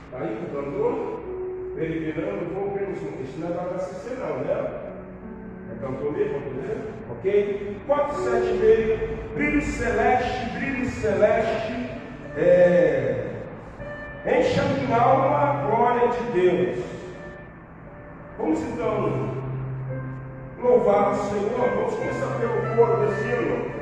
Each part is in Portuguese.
Está aí o cantor? Peregrinando, vou ver isso não é da CC não, né? É cantor mesmo, ok? 476, brilho celeste, encha minha alma a glória de Deus. Vamos então louvar o Senhor. Vamos começar pelo coro desse hino.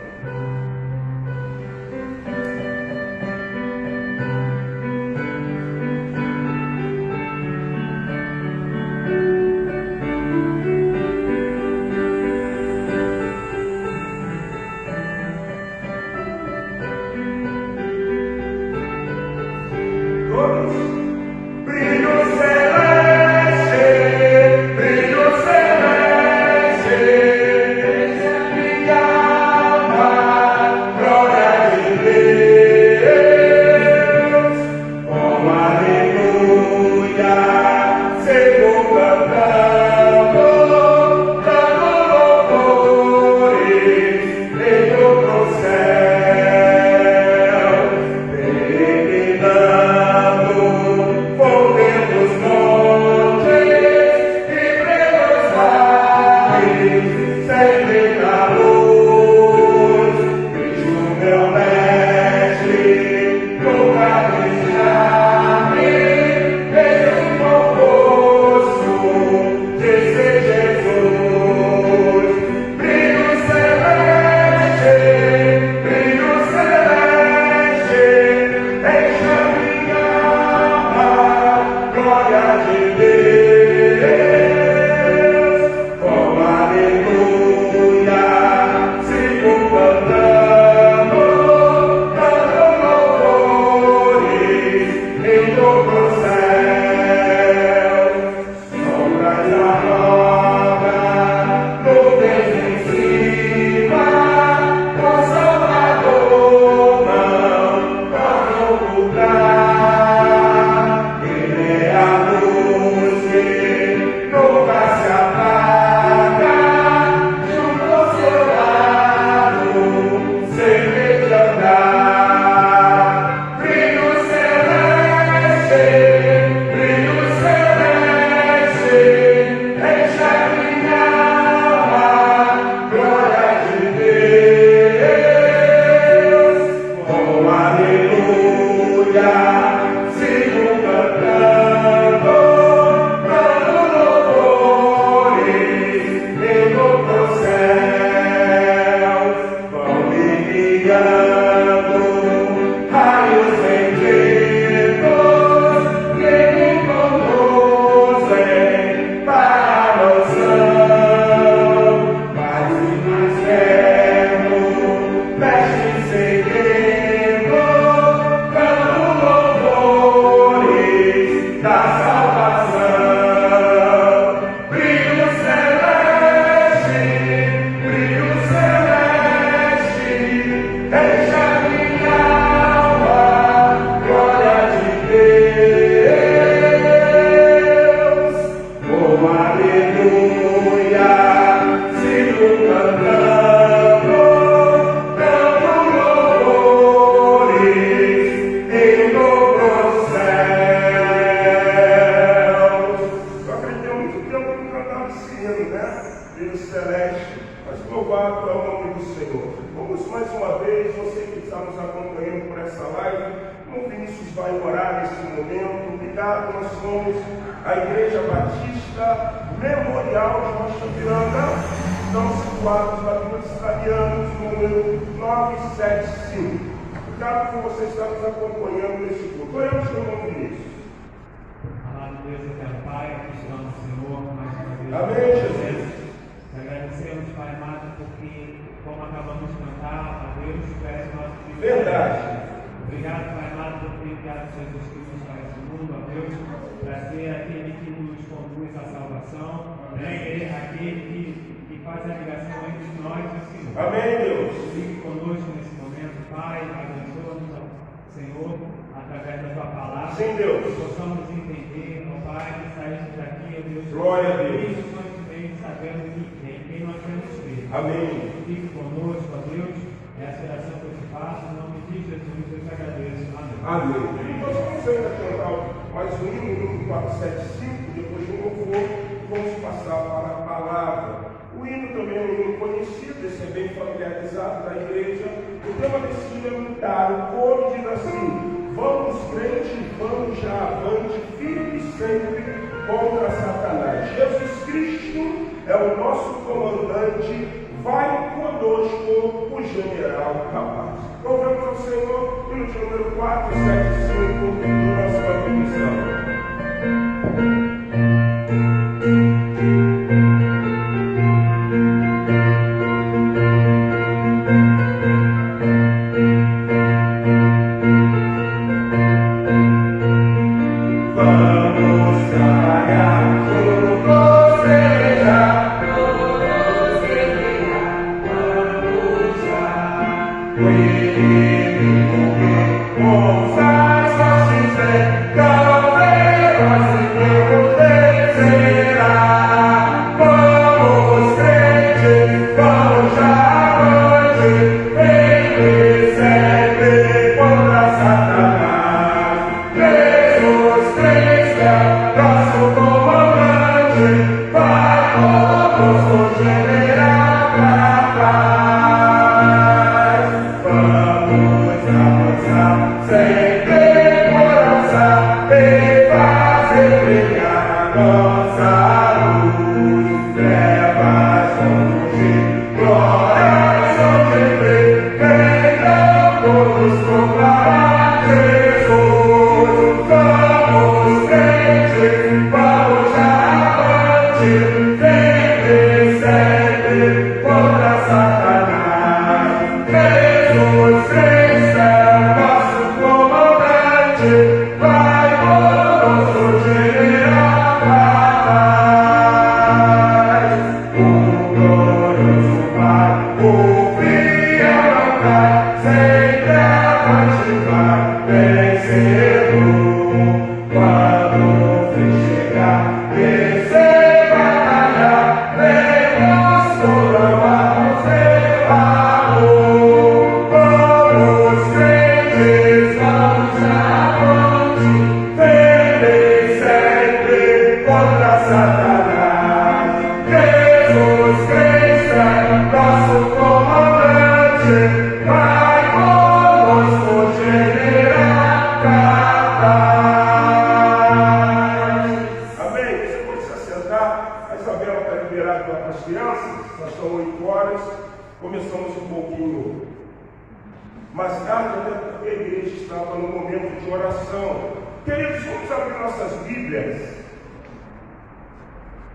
Amém. Nós vamos ainda cantar mas o hino 475, depois do louvor, vamos passar para a palavra. O hino também é um hino conhecido, esse é bem familiarizado da igreja. O tema desse hino é militar. O coro diz assim: vamos crente, vamos já avante, firme sempre contra Satanás. Jesus Cristo é o nosso comandante, vai conosco o general capaz. Louvemos ao Senhor, hino de número 475 do nosso Contribuição.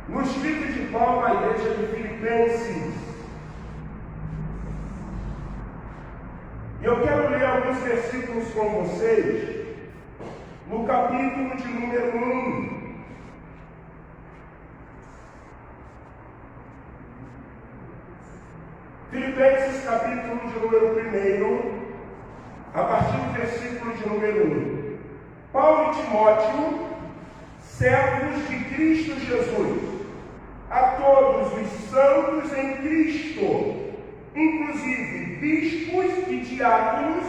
Nos livros de Paulo à igreja de Filipenses. E eu quero ler alguns versículos com vocês, no capítulo de número 1. Filipenses, capítulo de número 1, a partir do versículo de número 1. Paulo e Timóteo, servos de Cristo Jesus, a todos os santos em Cristo, inclusive bispos e diáconos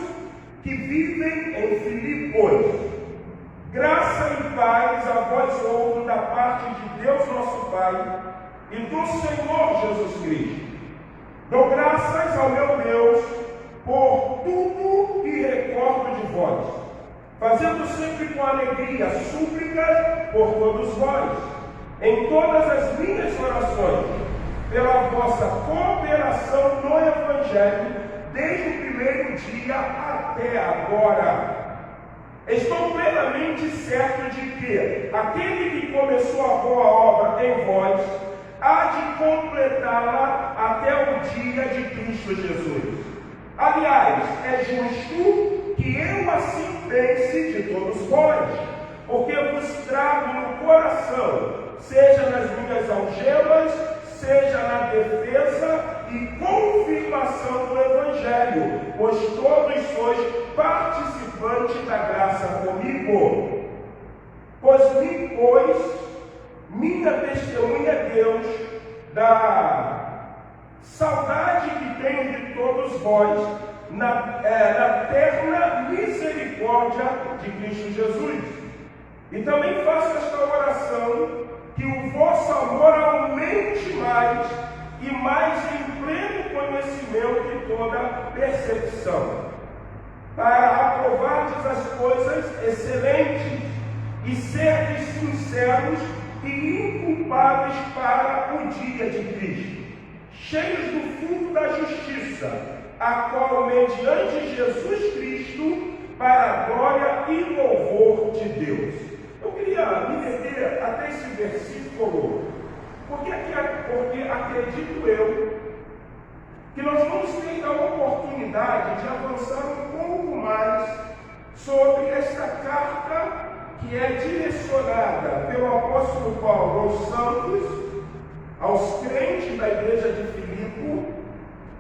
que vivem em Filipos. Graça e paz a vós outros da parte de Deus nosso Pai e do Senhor Jesus Cristo. Dou graças ao meu Deus por tudo que recordo de vós, fazendo sempre com alegria súplica por todos vós, em todas as minhas orações, pela vossa cooperação no Evangelho, desde o primeiro dia até agora. Estou plenamente certo de que aquele que começou a boa obra em vós, há de completá-la até o dia de Cristo Jesus. Aliás, é justo que eu assim pense de todos vós, porque vos trago no coração, seja nas minhas algemas, seja na defesa e confirmação do Evangelho, pois todos sois participantes da graça comigo. Pois minha testemunha é Deus da saudade que tenho de todos vós, na terna misericórdia de Cristo Jesus. E também faço esta oração, que o vosso amor aumente mais e mais em pleno conhecimento e toda percepção, para aprovardes as coisas excelentes e serdes sinceros e inculpáveis para o dia de Cristo, cheios do fruto da justiça, a qual, mediante Jesus Cristo, para a glória e louvor de Deus. Eu queria me deter até esse versículo, porque acredito eu que nós vamos ter a oportunidade de avançar um pouco mais sobre esta carta que é direcionada pelo apóstolo Paulo aos santos, aos crentes da igreja de Filipe,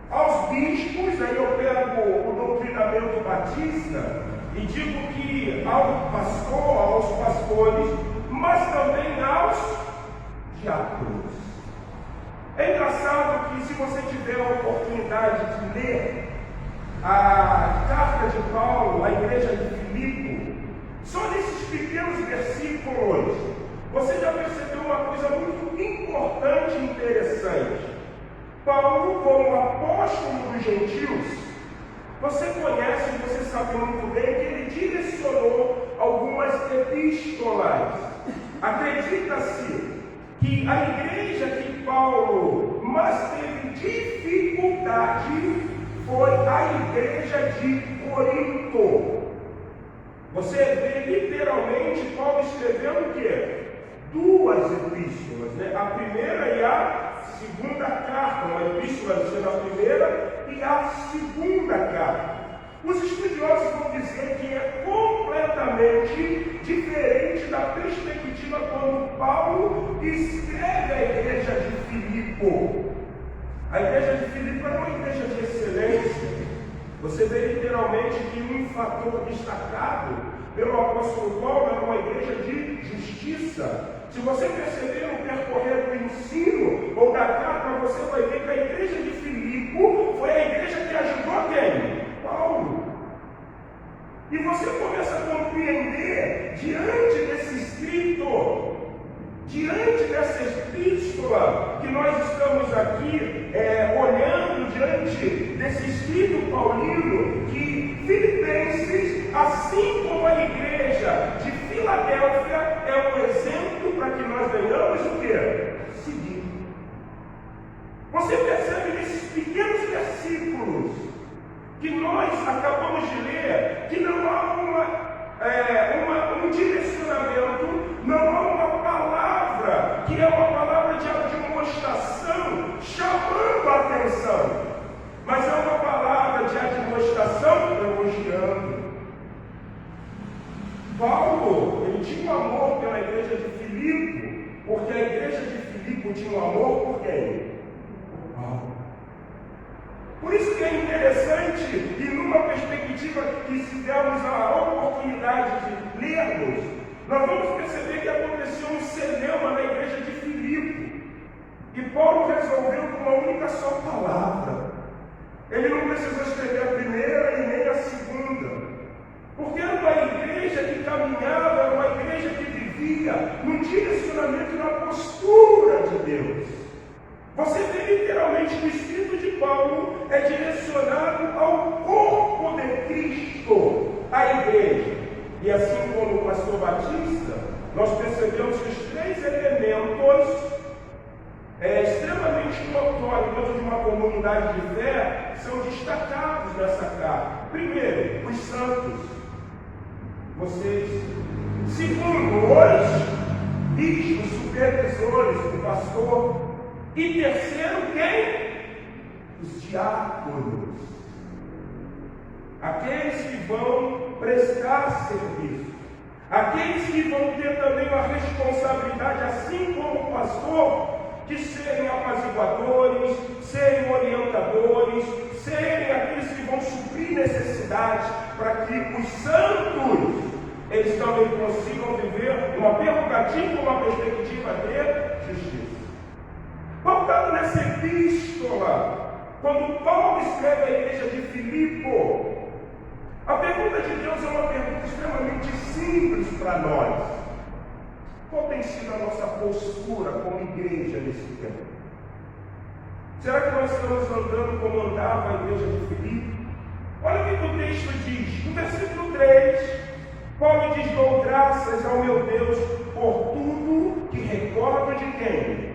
aos bispos. Aí eu pego o doutrinamento batista e digo que ao pastor, aos pastores, mas também aos diáconos. É engraçado que, se você tiver a oportunidade de ler a carta de Paulo à igreja de Filipe, só nesses pequenos versículos, você já percebeu uma coisa muito importante e interessante. Paulo, como apóstolo dos gentios, você conhece, você sabe muito bem que ele direcionou algumas epístolas. Acredita-se que a igreja que Paulo mais teve dificuldade foi a igreja de Corinto. Você vê literalmente Paulo escrevendo o quê? Duas epístolas, né? A primeira e a segunda carta, uma epístola sendo a primeira e a segunda carta. Os estudiosos vão dizer que é completamente diferente da perspectiva quando Paulo escreve a igreja de Filipe. A igreja de Filipe era uma igreja de excelência. Você vê literalmente que um fator destacado pelo apóstolo Paulo era uma igreja de justiça. Se você perceber no percorrer do ensino ou da carta, você vai ver que a igreja de Filipe foi a igreja que ajudou quem? Paulo. E você começa a compreender, diante desse escrito, diante dessa epístola que nós estamos aqui olhando, diante desse escrito paulino, que Filipenses, assim como a igreja de Filadélfia, é um exemplo para que nós venhamos o quê? Seguir. Você percebe nesses pequenos versículos que nós acabamos de ler, que não há um direcionamento, não há uma palavra, que é uma palavra de admoestação, chamando a atenção, mas é uma palavra de admoestação elogiando. Paulo, ele tinha um amor pela igreja de Filipe, porque a igreja de Filipe tinha um amor por quem? Por Paulo. Por isso que é interessante, e numa perspectiva que, se dermos a oportunidade de lermos, nós vamos perceber que aconteceu um celeuma na igreja de Filipe. E Paulo resolveu com uma única só palavra. Ele não precisou escrever a primeira e nem a segunda. Porque era uma igreja que caminhava, era uma igreja que vivia no direcionamento e na postura de Deus. Você vê literalmente que o Espírito de Paulo é direcionado ao corpo de Cristo, à igreja. E assim como o pastor Batista, nós percebemos que os três elementos extremamente notórios dentro de uma comunidade de fé são destacados nessa carta. Primeiro, os santos, vocês. Segundo, os bispos, supervisores, o pastor. E terceiro, quem? Os diáconos. Aqueles que vão prestar serviço. Aqueles que vão ter também uma responsabilidade, assim como o pastor, de serem apaziguadores, serem orientadores, serem aqueles que vão suprir necessidades, para que os santos, eles também consigam viver uma prerrogativa, uma perspectiva de justiça. Voltando nessa epístola, quando Paulo escreve à igreja de Filipe, a pergunta de Deus é uma pergunta extremamente simples para nós. Qual tem sido a nossa postura como igreja nesse tempo? Será que nós estamos andando como andava a igreja de Filipe? Olha o que o texto diz. No versículo 3, Paulo diz: dou graças ao meu Deus por tudo que recordo de quem?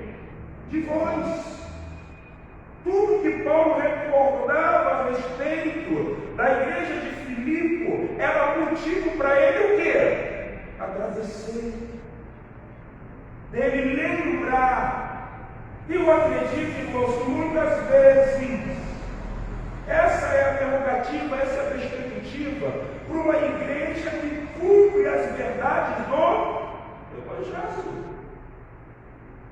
De vós. Tudo que Paulo recordava a respeito da igreja de Filipe era motivo para ele o quê? Agradecer. Dele lembrar. E eu acredito, irmãos, que muitas vezes essa é a prerrogativa, essa é a perspectiva para uma igreja que cumpre as verdades do Evangelho.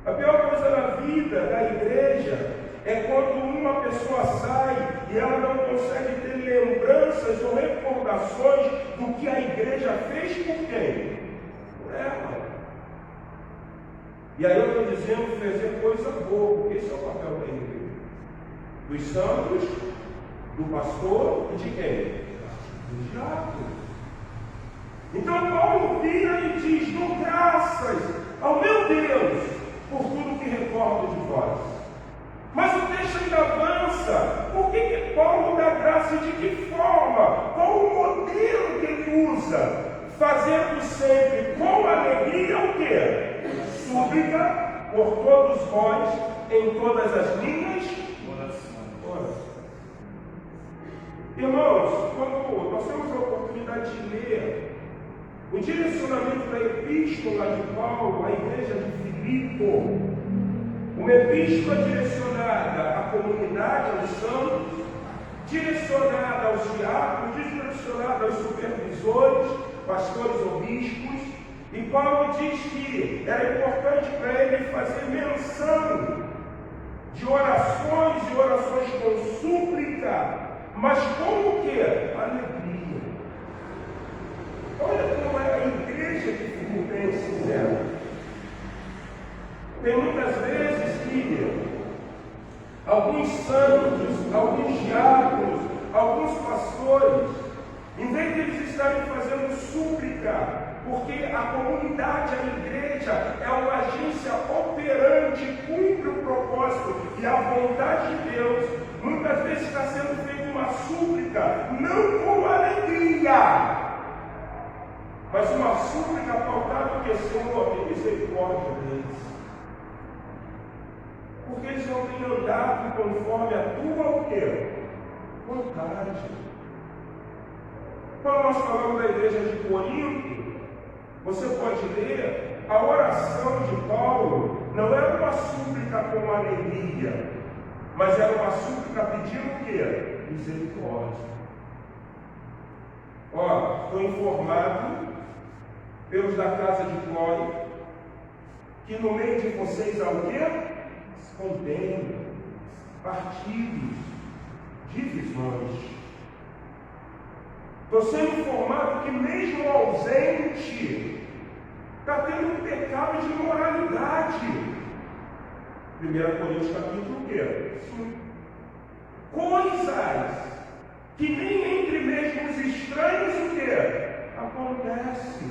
A pior coisa na vida da igreja é quando uma pessoa sai e ela não consegue ter lembranças ou recordações do que a igreja fez por quem? Por ela. E aí eu estou dizendo fazer coisa boa, porque esse é o papel da igreja. Dos santos, do pastor e de quem? Dos diáconos. Então Paulo vira e diz: dou graças ao meu Deus por tudo que recordo de vós. Mas o texto ainda avança. Por que Paulo dá graça e de que forma? Qual o modelo que ele usa? Fazendo sempre com alegria o quê? Súplica por todos vós em todas as linhas orações. Irmãos, quando nós temos a oportunidade de ler o direcionamento da epístola de Paulo à igreja de Filipe, uma epístola direcionada à comunidade, aos santos, direcionada aos diáconos, direcionada aos supervisores, pastores ou bispos, e Paulo diz que era importante para ele fazer menção de orações e orações com súplica, mas com o que? Alegria. Olha como é a igreja de Filipenses era. Tem muitas vezes que alguns santos, alguns diáconos, alguns pastores, em vez de eles estarem fazendo súplica, porque a comunidade, a igreja, é uma agência operante, cumpre o propósito e a vontade de Deus, muitas vezes está sendo feita uma súplica, não com alegria, mas uma súplica pautada que Senhor tem misericórdia deles. Porque eles não têm andado conforme a tua o quê? Vontade. Quando nós falamos da igreja de Corinto, você pode ler, a oração de Paulo não era uma súplica com alegria, mas era uma súplica pedindo o quê? Misericórdia. Foi informado pelos da casa de Clói que no meio de vocês há o quê? Contenda, partidos, divisões. Estou sendo informado que mesmo ausente está tendo um pecado de imoralidade. 1 Coríntios capítulo o quê? 5. Coisas que nem entre mesmo os estranhos o quê? Acontece.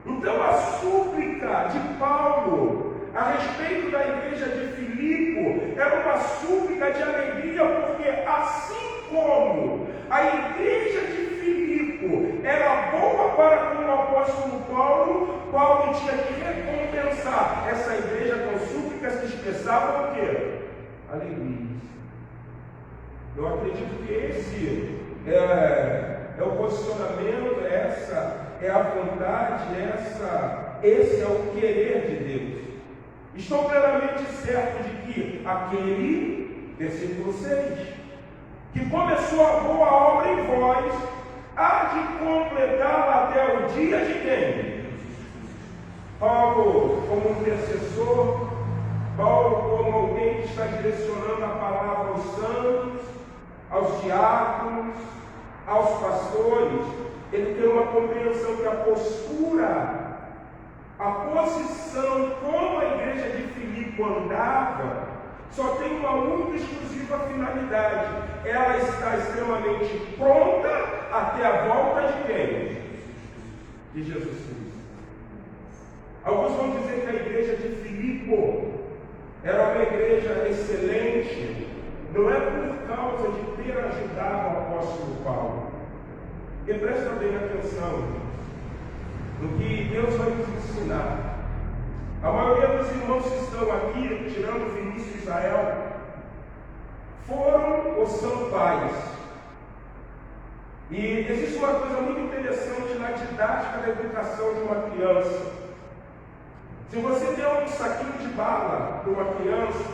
Então a súplica de Paulo a respeito da igreja de Filipe era uma súplica de alegria, porque assim como a igreja de Filipe era boa para com o apóstolo Paulo, Paulo tinha que recompensar essa igreja com súplicas que expressavam o quê? Alegria. Eu acredito que esse é o posicionamento, essa é a vontade, esse é o querer de Deus. Estou plenamente certo de que aquele, versículo 6, que começou a boa obra em vós, há de completá-la até o dia de quem? Paulo, como intercessor, Paulo, como alguém que está direcionando a palavra aos santos, aos diáconos, aos pastores, ele tem uma compreensão que a postura, a posição como a igreja de Filipe andava, só tem uma única e exclusiva finalidade. Ela está extremamente pronta até a volta de quem? De Jesus Cristo. Alguns vão dizer que a igreja de Filipe era uma igreja excelente, não é por causa de ter ajudado o apóstolo Paulo. E presta bem atenção no que Deus vai nos ensinar. A maioria dos irmãos que estão aqui, tirando Vinícius e Israel, foram ou são pais. E existe uma coisa muito interessante na didática da educação de uma criança. Se você der um saquinho de bala para uma criança,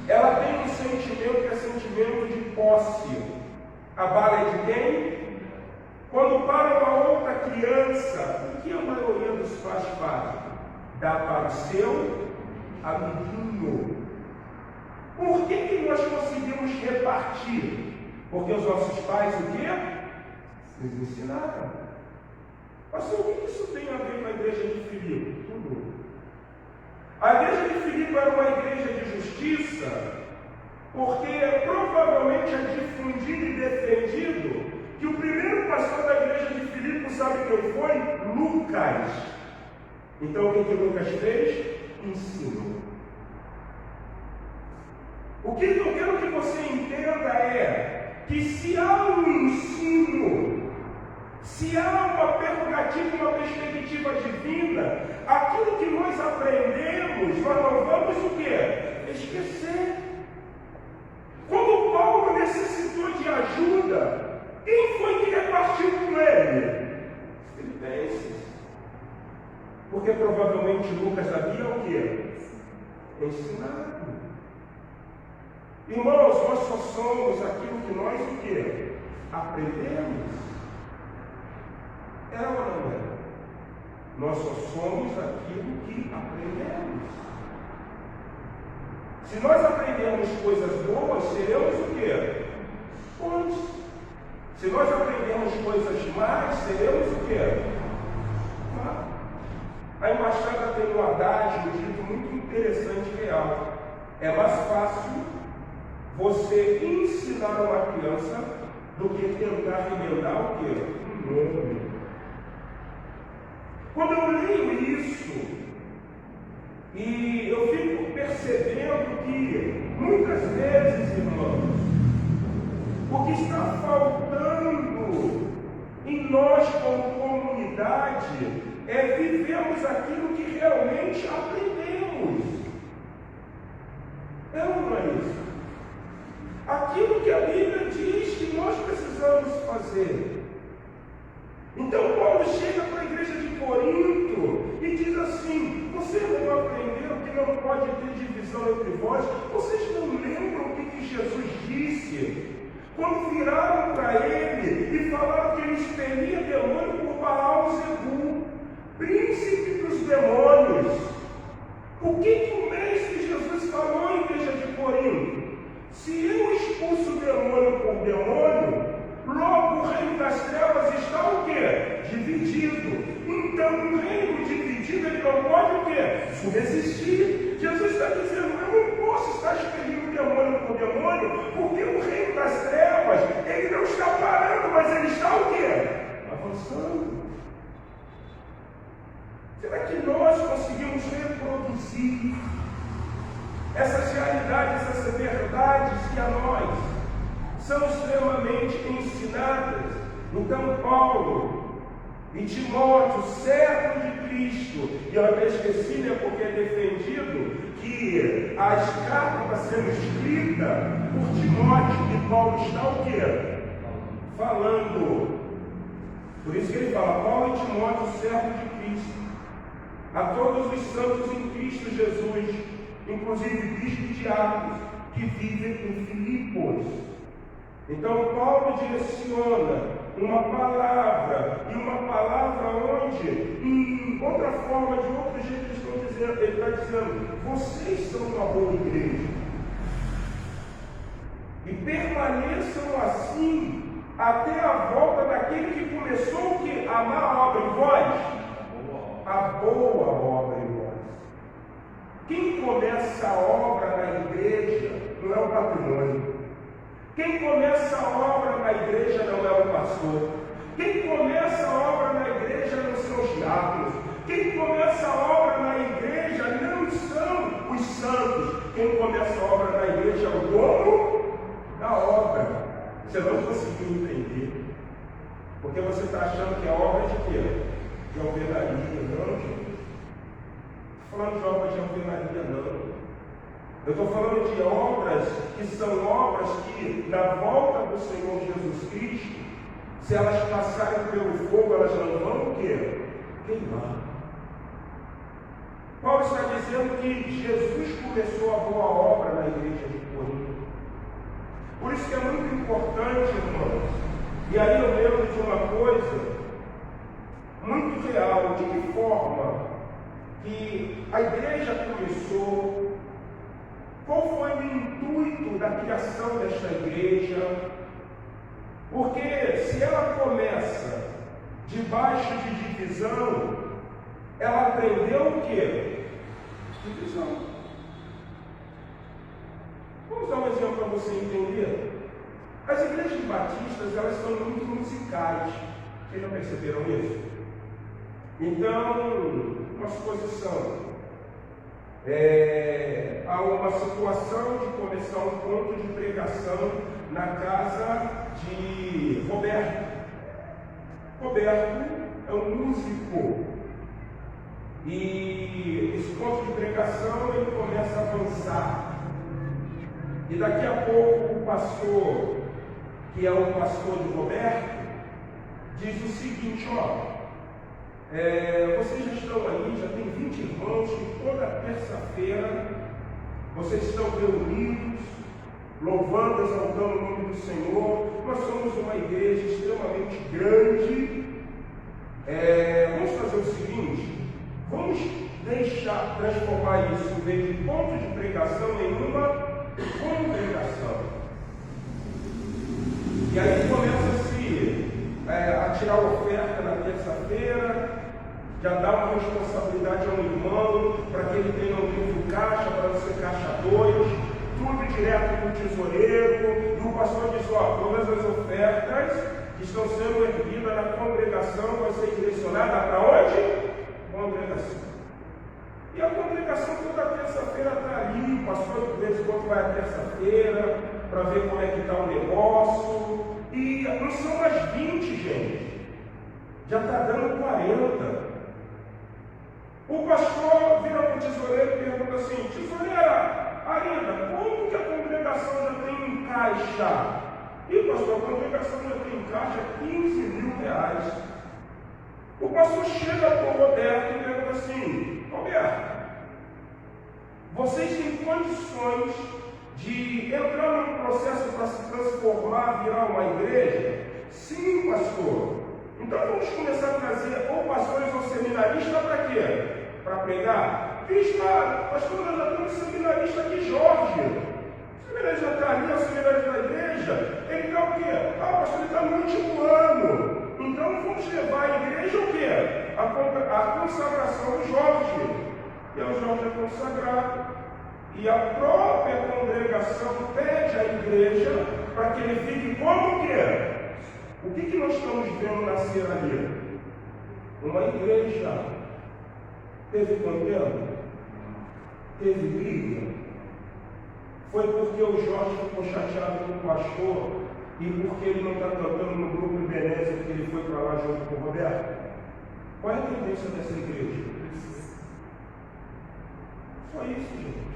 ela tem um sentimento que é sentimento de posse. A bala é de quem? Quando para uma outra criança, o que a maioria dos pais faz? Dá para o seu amiguinho. Por que nós conseguimos repartir? Porque os nossos pais o quê? Nos ensinaram. Pastor, o que isso tem a ver com a igreja de Filipe? Tudo. A igreja de Filipe era uma igreja de justiça, porque provavelmente é difundido e defendido que o primeiro pastor da igreja de Filipe, sabe quem foi? Lucas. Então o que Lucas fez? Ensinou. O que eu quero que você entenda é que se há um ensino, se há uma prerrogativa, uma perspectiva divina, aquilo que nós aprendemos, nós não vamos o quê? Esquecer. Quando Paulo necessitou de ajuda, quem foi que repartiu com ele? Filipenses. Porque provavelmente Lucas havia o quê? Ensinado. Irmãos, nós só somos aquilo que nós o quê? Aprendemos. É ou não é? Nós só somos aquilo que aprendemos. Se nós aprendemos coisas boas, seremos o quê? Bons. Se nós aprendemos coisas más, seremos o quê? Má. A embaixada tem um adágio, um dito muito interessante e real. É mais fácil você ensinar uma criança do que tentar remendar o quê? Um nome. Quando eu leio isso, e eu fico percebendo que muitas vezes, irmãos, o que está faltando em nós como comunidade é vivermos aquilo que realmente aprendemos. É ou não é isso? Aquilo que a Bíblia diz que nós precisamos fazer. Então Paulo chega para a igreja de Corinto e diz assim: vocês não aprenderam que não pode ter divisão entre vós? Vocês não lembram o que Jesus disse? Quando viraram para ele e falaram que ele expelia demônio por Baal-Zebul, príncipe dos demônios. O que o mestre Jesus falou à igreja de Corinto? Se eu expulso o demônio por demônio, logo o reino das trevas está o quê? Dividido. Então um reino dividido, ele não pode o quê? Subsistir. Jesus está dizendo: eu não posso estar expelindo demônio por demônio, porque o reino das trevas, ele não está parando, mas ele está o quê? Avançando. Será que nós conseguimos reproduzir essas realidades, essas verdades que a nós são extremamente ensinadas? Então Paulo e Timóteo, servos de Cristo, e eu até esqueci, né, porque é defendido que a carta está sendo escrita por Timóteo, e Paulo está o quê? Falando. Por isso que ele fala: Paulo e Timóteo, servos de Cristo, a todos os santos em Cristo Jesus, inclusive bispos e diáconos, que vivem em Filipos. Então Paulo direciona uma palavra, e uma palavra onde, em outra forma, de outro jeito, ele está dizendo: vocês são uma boa igreja, e permaneçam assim até a volta daquele que começou o que? A má obra em vós. A boa obra em vós. Quem começa a obra na igreja não é o patrimônio. Quem começa a obra na igreja não é o pastor. Quem começa a obra na igreja não são os diáconos. Quem começa a obra na igreja não são os santos. Quem começa a obra na igreja é o dono da obra. Você não conseguiu entender. Porque você está achando que a obra é de quê? De alvenaria, não, gente. Não estou falando de obra de alvenaria, não. Eu estou falando de obras que são obras que, na volta do Senhor Jesus Cristo, se elas passarem pelo fogo, elas não vão o quê? Queimar. Paulo está dizendo que Jesus começou a boa obra na igreja de Corinto. Por isso que é muito importante, irmãos. E aí eu lembro de uma coisa muito real. De que forma que a igreja começou? Qual foi o intuito da criação desta igreja? Porque se ela começa debaixo de divisão, ela aprendeu o quê? Divisão. Vamos dar um exemplo para você entender. As igrejas batistas, elas são muito musicais. Vocês já perceberam isso? Então, uma suposição. Há uma situação de começar um ponto de pregação na casa de Roberto. Roberto é um músico e esse ponto de pregação ele começa a avançar e daqui a pouco o pastor, que é o pastor de Roberto, diz o seguinte: vocês já estão aí, já tem 20 irmãos que toda terça-feira vocês estão reunidos, louvando, exaltando o nome do Senhor. Nós somos uma igreja extremamente grande. Vamos fazer o seguinte: vamos transformar isso, em vez de ponto de pregação, em uma congregação. E aí começa-se a tirar oferta na terça-feira, já dá uma responsabilidade ao irmão, para que ele tenha um livro caixa, para não ser caixa 2, tudo direto do tesoureiro, e o pastor diz: todas as ofertas que estão sendo erguidas na congregação vai ser direcionada para onde? Congregação. E a congregação toda terça-feira está ali, o pastor de vez em quando vai à terça-feira, para ver como é que está o negócio, e não são mais 20, gente, já está dando 40. O pastor vira para o tesoureiro e pergunta assim: tesoureira, ainda, como que a congregação já tem em caixa? E pastor, a congregação já tem em caixa 15 mil reais. O pastor chega para o Roberto e pergunta assim: Roberto, vocês têm condições de entrar num processo para se transformar, virar uma igreja? Sim, pastor. Então vamos começar a trazer ou pastores ou seminaristas para quê? Para pregar? Pastor, nós já temos seminarista aqui, Jorge. O seminarista está ali, é o seminarista da igreja. Ele está o quê? Pastor, ele está no último ano. Então vamos levar à igreja o quê? A consagração do Jorge. E o Jorge é consagrado. E a própria congregação pede à igreja para que ele fique como o quê? O que nós estamos vendo nascer ali? Uma igreja. Teve contenda? Teve briga? Foi porque o Jorge ficou chateado com o pastor e porque ele não está cantando no grupo Ebenezer, porque ele foi para lá junto com o Roberto? Qual é a tendência dessa igreja? Só isso, gente.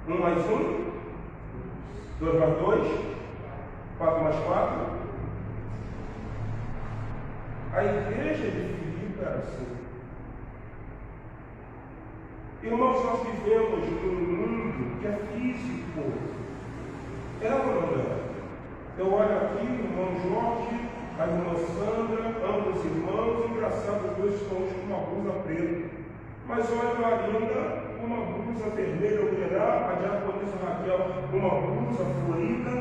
1 mais 1, 2 mais 2, 4 mais 4. A igreja de Filipe era assim. Irmãos, nós vivemos num mundo que é físico. É ou não é? Eu olho aqui o irmão Jorge, a irmã Sandra, ambos irmãos, engraçado, os dois estão com uma blusa preta. Mas olho a Linda, uma blusa vermelha, a diaconisa Raquel, uma blusa florida,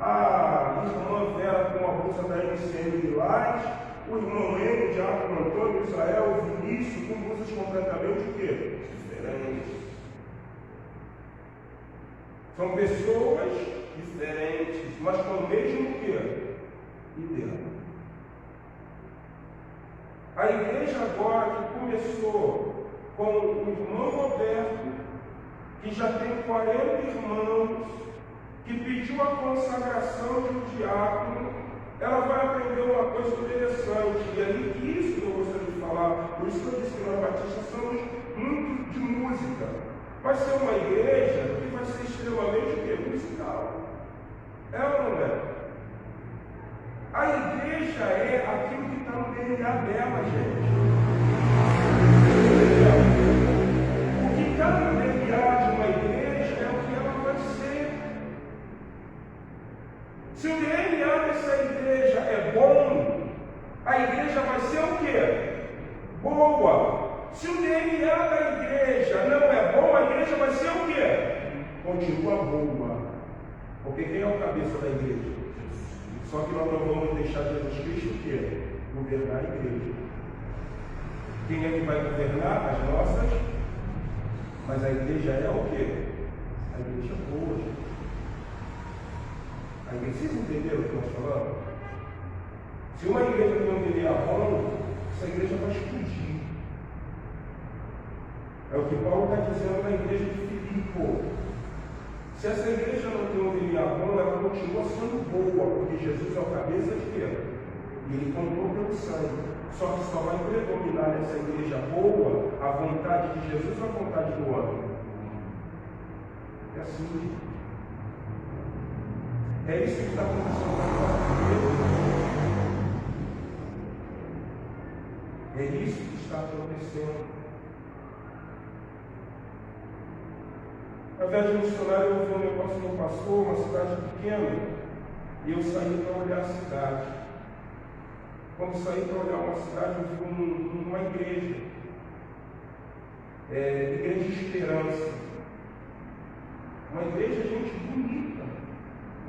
a irmã Vera com uma blusa da MCM Lilás, o irmão Eno, o diácono Antônio, Israel, o Vinícius, com blusas completamente o quê? Diferentes. São pessoas diferentes, mas com o mesmo quê? Ideal. A igreja agora que começou com o irmão Roberto, que já tem 40 irmãos, que pediu a consagração de um diácono, ela vai aprender uma coisa interessante. E aí, isso que eu gostaria de falar, por isso que eu disse que nós batistas somos muito de música. Vai ser uma igreja que vai ser extremamente musical. É ou não é? A igreja é aquilo que está no DNA dela, gente. O que está no DNA de uma igreja é o que ela vai ser. Se o DNA dessa igreja é bom, a igreja vai ser o quê? Boa. Se o DNA da igreja não é bom, a igreja vai ser o quê? Continua boa. Porque quem é o cabeça da igreja? Só que nós não vamos deixar Jesus Cristo o quê? Governar a igreja. Quem é que vai governar? As nossas. Mas a igreja é o quê? A igreja boa. A igreja, vocês entenderam o que nós falamos? Se uma igreja tem um DNA bom, essa igreja vai explodir. É o que Paulo está dizendo na igreja de Filipe. Se essa igreja não tem um DNA bom, ela continua sendo boa, porque Jesus é o cabeça de quê? E ele comprou pelo sangue. Só que só vai predominar nessa igreja boa a vontade de Jesus ou a vontade do homem? É assim. É isso que está acontecendo na nossa igreja. É isso que está acontecendo. Ao invés de missionário, eu ouvi um negócio de um pastor, uma cidade pequena, e eu saí para olhar a cidade. Quando saí para olhar uma cidade, eu vi uma igreja, igreja de esperança. Uma igreja, gente, bonita,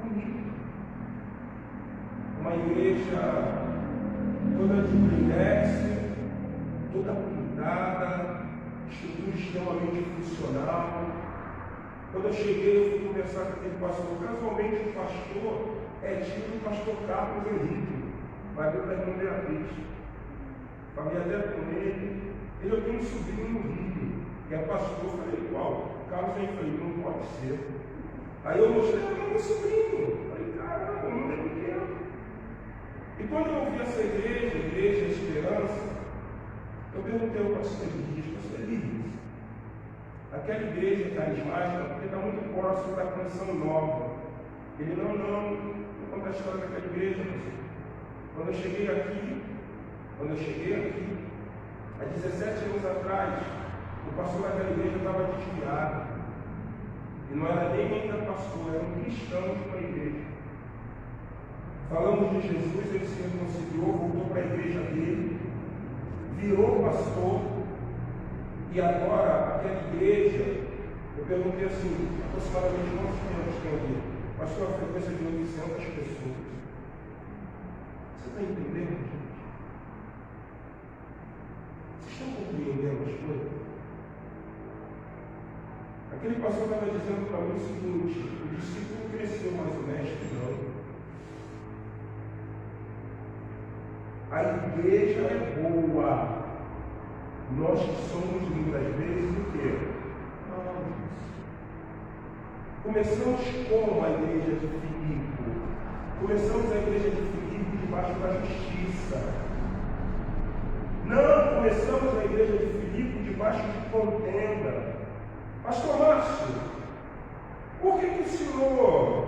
bonita. Uma igreja toda de blindex, toda pintada, estrutura extremamente funcional. Quando eu cheguei, eu fui conversar com aquele pastor. Casualmente, o pastor é tio do pastor Carlos Henrique, marido da irmã Beatriz. Falei até com ele. Eu tenho um sobrinho no Rio, que é pastor. Eu falei, qual? Carlos Henrique. Falei, não pode ser. Aí eu mostrei, meu sobrinho. Falei, caramba, o mundo é pequeno. E quando eu ouvi essa igreja Esperança, eu perguntei ao pastor Elias, aquela igreja carismática, porque está muito próximo da Canção Nova. Ele, não vou contar a história daquela igreja. Quando eu cheguei aqui, há 17 anos atrás, o pastor daquela igreja estava desviado. E não era nem ainda pastor, era um cristão de uma igreja. Falamos de Jesus, ele se reconciliou, voltou para a igreja dele, virou pastor. E agora, aquela igreja, eu perguntei assim, aproximadamente quantos membros tem aqui? Pastor, a frequência de 800 pessoas. Você está entendendo, gente? Vocês estão compreendendo as coisas? Aquele pastor estava dizendo para mim o seguinte: o discípulo cresceu, mas o mestre não. A igreja é boa. Nós que somos muitas vezes o quê? Começamos como a igreja de Filipe. Começamos a igreja de Filipe debaixo da justiça. Não começamos a igreja de Filipe debaixo de contenda. Pastor Márcio, por que o senhor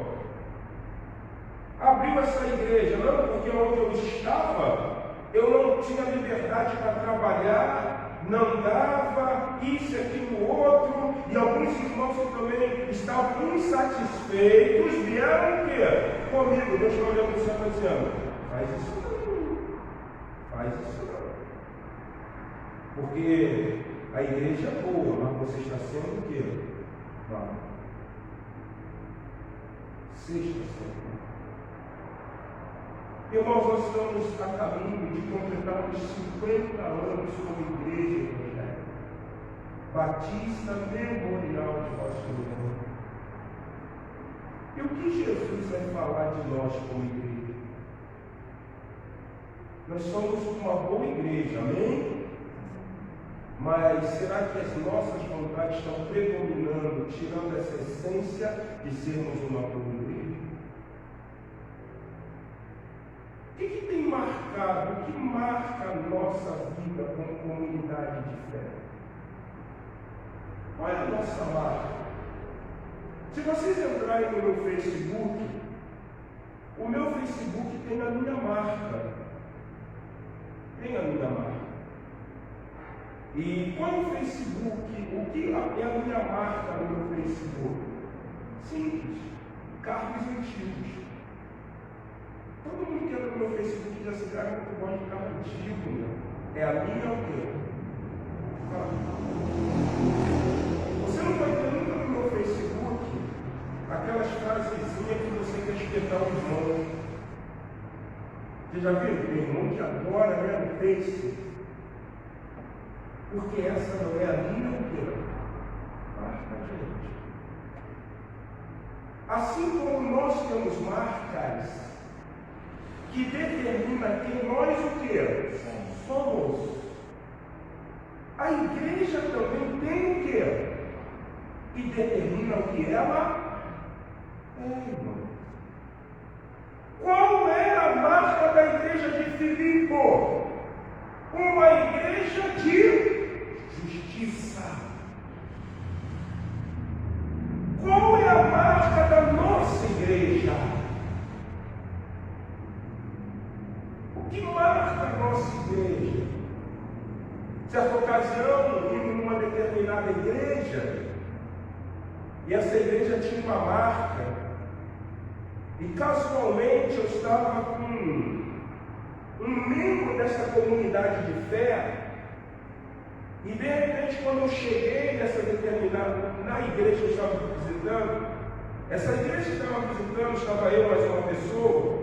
abriu essa igreja? Não, porque onde eu estava, eu não tinha liberdade para trabalhar. Não dava, isso, aquilo, outro, e alguns irmãos que também estavam insatisfeitos, vieram o quê? Comigo, Deus está olhando para o céu e dizendo, faz isso não. Porque a igreja é boa, mas você está sendo o quê? Não. Você está sendo. Irmãos, nós estamos a caminho de completarmos 50 anos como igreja evangélica Batista Memorial de Rocha Mineiro. E o que Jesus vai falar de nós como igreja? Nós somos uma boa igreja, amém? Mas será que as nossas vontades estão predominando, tirando essa essência de sermos uma boa igreja? O que tem marcado, o que marca a nossa vida como comunidade de fé? Qual é a nossa marca? Se vocês entrarem no meu Facebook, o meu Facebook tem a minha marca. Tem a minha marca. E qual é o Facebook? O que é a minha marca no meu Facebook? Simples. Carros antigos. Todo mundo que entra no meu Facebook diz assim, cara, eu gosto de carro antigo, né? É a minha ou quê? Você não vai ter nunca no meu Facebook aquelas frasezinhas que você quer espetar o irmão. Você já viu? Tem irmão que adora, né? O Face. Porque essa não é a minha ou quê? Marca, gente. Assim como nós temos marcas que determina quem nós o quê? Somos. A igreja também tem o quê? E determina o que ela é, irmão. Qual é a marca da igreja de Filipe? Uma igreja de justiça. Qual é a marca da nossa igreja? O que marca a nossa igreja? Certa ocasião, indo numa determinada igreja, e essa igreja tinha uma marca, e casualmente eu estava com um membro dessa comunidade de fé, e de repente, quando eu cheguei nessa determinada, na igreja que eu estava visitando, essa igreja que eu estava visitando, estava eu mais uma pessoa,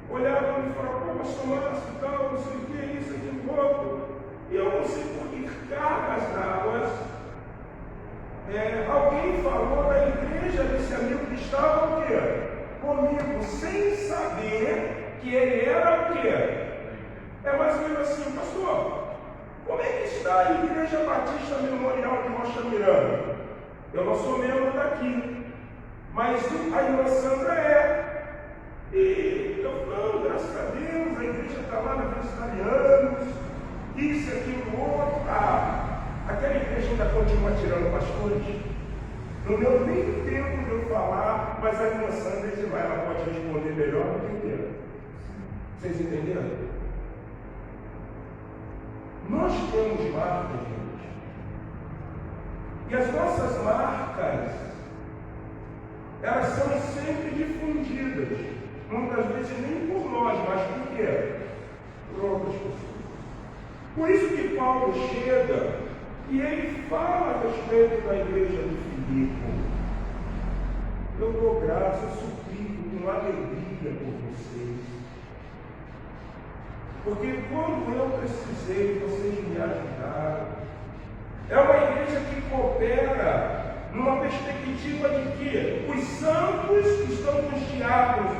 olhava e falava, pô, pastor Márcio, tal, não sei o que, isso, aquilo, outro. E eu não sei por que cargas d'água, alguém falou da igreja desse amigo que estava o quê? Comigo, sem saber que ele era o quê? É mais ou menos assim, pastor, como é que está a Igreja Batista Memorial de Rocha Miranda? Eu não sou membro daqui, mas a irmã Sandra é. E eu falo, graças a Deus, a igreja está lá na Vegetarianos, isso, aquilo, outro. Aquela igreja ainda continua tirando pastores. Não deu nem tempo de eu falar, mas a irmã Sandra ela pode responder melhor do que eu quero. Vocês entenderam? Nós temos marcas, gente. E as nossas marcas, elas são sempre difundidas. Muitas vezes nem por nós, mas por quê? Por outras pessoas. Por isso que Paulo chega e ele fala a respeito da igreja de Filipe. Eu dou graça, eu suplico com alegria por vocês. Porque quando eu precisei, vocês me ajudaram. É uma igreja que coopera numa perspectiva de que os santos estão com os diáconos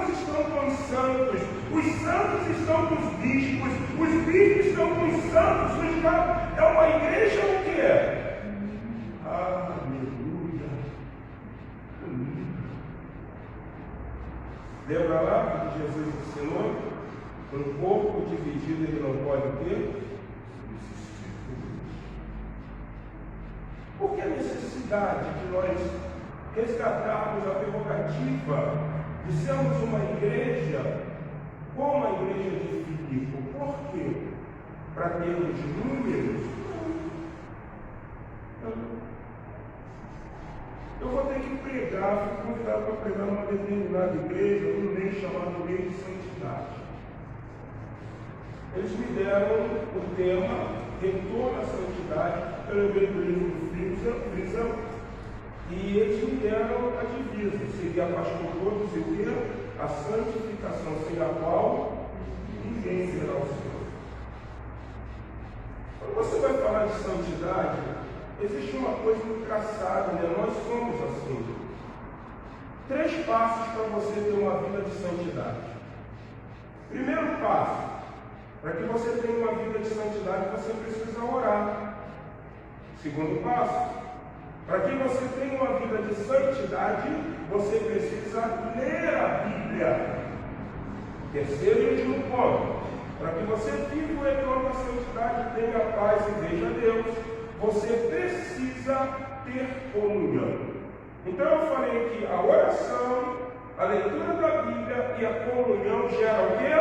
estão com os santos estão com os bispos estão com os santos, os diáconos. É uma igreja o quê? Aleluia. Lembra lá que Jesus ensinou? Um corpo dividido ele não pode ter? Por que a necessidade de nós resgatarmos a prerrogativa de sermos uma igreja como a igreja de Filipe? Por quê? Para termos números? Eu vou ter que pregar, fui convidado para pregar numa determinada igreja, um mês chamado Mês de Santidade. Eles me deram o tema Retorno à Santidade, eu lembrei do livro do Friesen, e eles me deram a divisa, seria pastor todos e o quê? A santificação, sem a qual ninguém verá o Senhor. Quando você vai falar de santidade, existe uma coisa muito traçada, né? Nós somos assim. 3 passos para você ter uma vida de santidade. Primeiro passo, para que você tenha uma vida de santidade, você precisa orar. Segundo passo, para que você tenha uma vida de santidade, você precisa ler a Bíblia. Terceiro e último ponto, para que você viva o retorno da santidade, tenha paz e veja Deus, você precisa ter comunhão. Então eu falei que a oração, a leitura da Bíblia e a comunhão geram o quê?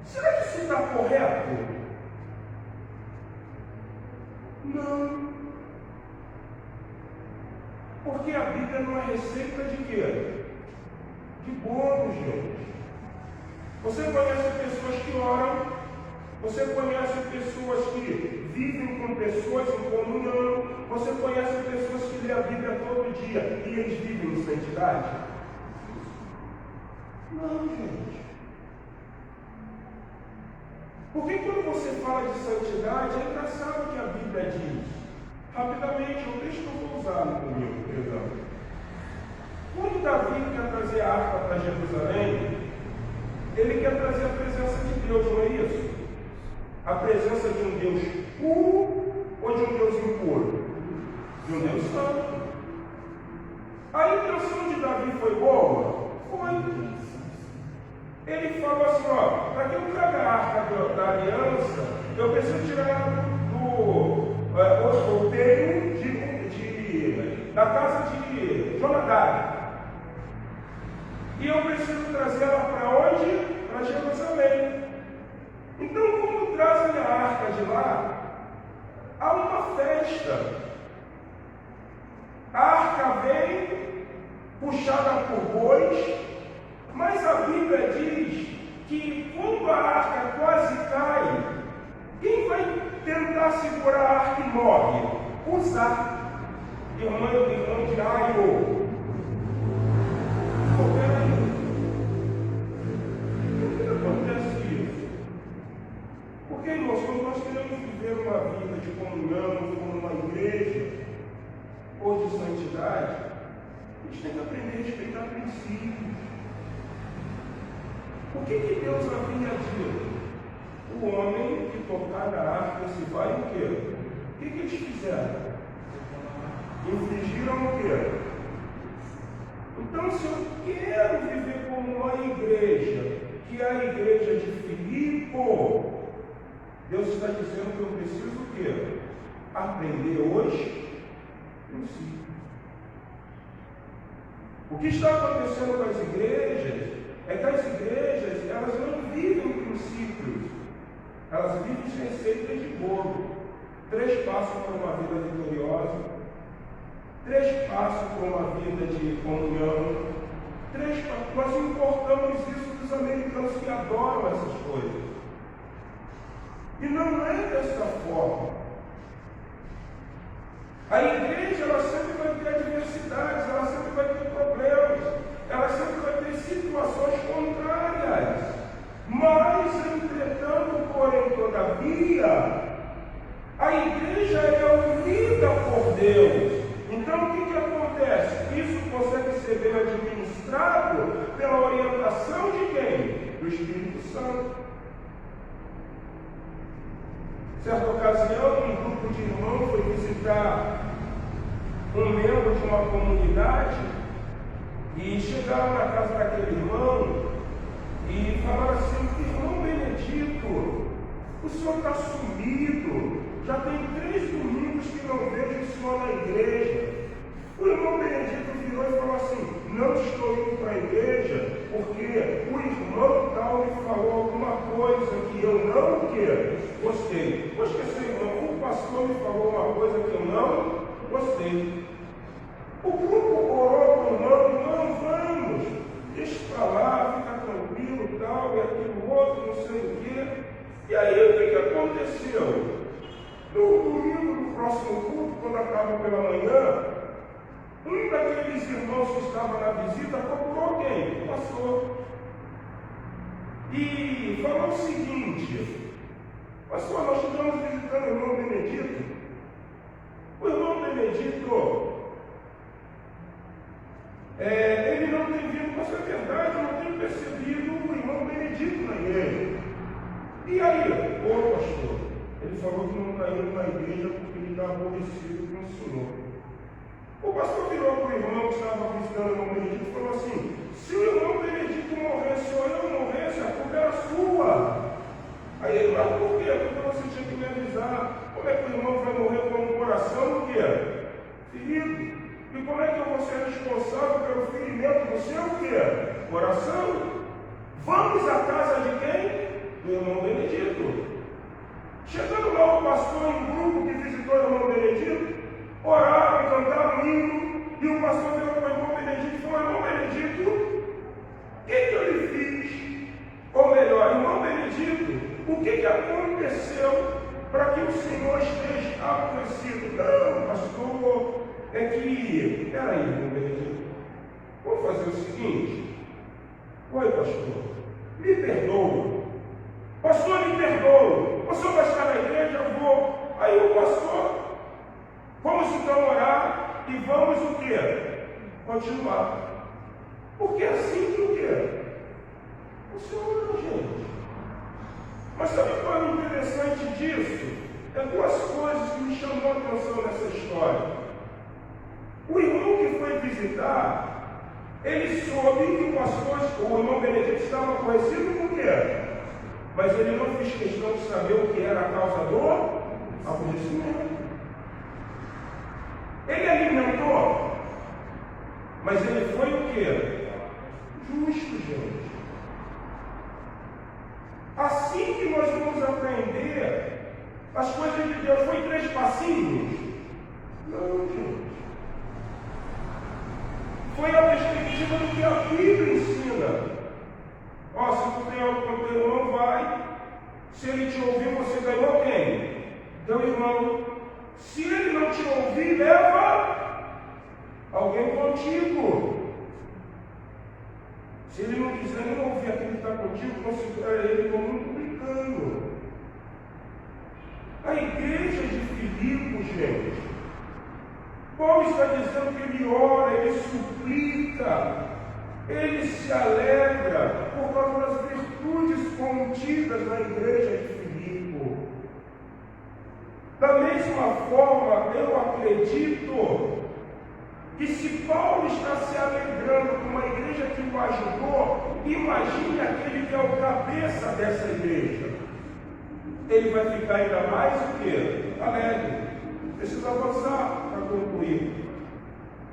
Será que isso está correto? Não. Porque a Bíblia não é receita de quê? De bolo, gente. Você conhece pessoas que oram, você conhece pessoas que vivem com pessoas em comunhão, você conhece pessoas que lêem a Bíblia todo dia e eles vivem em santidade? Não, gente. Porque quando você fala de santidade, é engraçado que a Bíblia diz. Rapidamente, o texto que eu vou usar comigo, perdão. Quando Davi quer trazer a arca para Jerusalém, ele quer trazer a presença de Deus, não é isso? A presença de um Deus puro ou de um Deus impuro? De um Deus santo. A intenção de Davi foi boa? Foi. Ele falou assim, ó, para que eu traga a arca da aliança, eu preciso tirar ela do outeiro da casa de Jonadab. E eu preciso trazer ela para onde? Para Jerusalém. Então, quando trazem a arca de lá, há uma festa. A arca vem puxada por bois, mas a Bíblia diz que quando a arca quase cai, quem vai tentar segurar a arca e morre? Uzá, irmão de Aio. Por que acontece isso? Porque, irmãos, quando nós queremos viver uma vida de comunhão, como uma igreja, ou de santidade, a gente tem que aprender a respeitar princípios. O que Deus havia dito? O homem que tocar na arca se vai o quê? O que eles fizeram? Infligiram o quê? Então, se eu quero viver como uma igreja, que é a igreja de Filipe, Deus está dizendo que eu preciso o quê? Aprender hoje princípios. O que está acontecendo com as igrejas é que as igrejas, elas não vivem princípios, elas vivem receitas de bolo. 3 passos para uma vida vitoriosa, 3 passos para uma vida de comunhão, 3 passos. Nós importamos isso dos americanos que adoram essas coisas. E não é dessa forma. A igreja, ela sempre vai ter adversidades, ela sempre vai ter problemas, ela sempre vai ter situações contrárias. Mas, entretanto, porém, todavia, a igreja é unida por Deus. Então, o que acontece? Isso consegue ser bem administrado pela orientação de quem? Do Espírito Santo. Certa ocasião, um grupo de irmãos foi visitar um membro de uma comunidade e chegaram na casa daquele irmão e falaram assim: irmão Benedito, o senhor está sumido, já tem 3 domingos que não vejo o senhor na igreja. O irmão Benedito virou e falou assim: não estou indo para a igreja porque o irmão tal me falou alguma coisa que eu não gostei. Vou esquecer, irmão, o pastor me falou uma coisa que eu não gostei. O grupo orou com o irmão: vamos, deixa para lá, fica tranquilo, tal, e aquilo outro, não sei o quê. E aí o que aconteceu? No domingo, no próximo culto, quando acaba pela manhã, um daqueles irmãos que estava na visita procurou quem? O pastor. E falou o seguinte: pastor, nós estamos visitando o irmão Benedito. O irmão Benedito ele não tem vindo, mas é verdade, eu não tenho percebido o irmão Benedito na igreja. E aí, pastor, ele falou que não está indo na igreja porque ele está aborrecido com o Senhor. O pastor virou para o irmão que estava visitando o irmão Benedito e falou assim: se o irmão Benedito morresse ou eu morresse, a culpa era sua. Aí ele, mas por quê? Porque você tinha que me avisar. Como é que o irmão vai morrer com o coração o quê? Ferido. E como é que eu vou ser responsável pelo ferimento do seu o quê? Coração? Vamos à casa de quem? Do irmão Benedito. Chegando lá o pastor em grupo que visitou o irmão Benedito, oraram, cantaram hino, e o pastor virou para o irmão Benedito e falou: irmão Benedito, o que eu lhe fiz? Ou melhor, irmão Benedito, o que aconteceu para que o Senhor esteja aborrecido? Não, pastor, é que... Peraí, irmão Benedito, vamos fazer o seguinte. Oi, pastor, me perdoa. Pastor, me perdoa. O senhor vai estar na igreja? Eu vou. Aí o pastor, vamos então orar e vamos o quê? Continuar. Porque é assim que o quê? O senhor ora, gente. Mas sabe qual é o interessante disso? É duas coisas que me chamou a atenção nessa história. O irmão que foi visitar, ele soube que o pastor, o irmão Benedito, estava aborrecido com o quê? Mas ele não fez questão de saber o que era a causa do aborrecimento. Ele alimentou, mas ele foi o quê? Justo, gente. Assim que nós vamos aprender as coisas de Deus. Foi 3 passinhos? Não, gente. Foi a perspectiva do que a Bíblia ensina. Se tu tem algo com teu irmão, vai. Se ele te ouvir, você ganhou quem? Teu irmão. Se ele não te ouvir, leva alguém contigo. Se ele não quiser nem ouvir aquilo que está contigo, considera ele como um publicano. A igreja de Filipos, gente, Paulo está dizendo que ele ora, ele suplica, ele se alegra por causa das virtudes contidas na igreja de Filipe. Da mesma forma, eu acredito que se Paulo está se alegrando com uma igreja que o ajudou, imagine aquele que é o cabeça dessa igreja. Ele vai ficar ainda mais o quê? Alegre. Precisa avançar para concluir.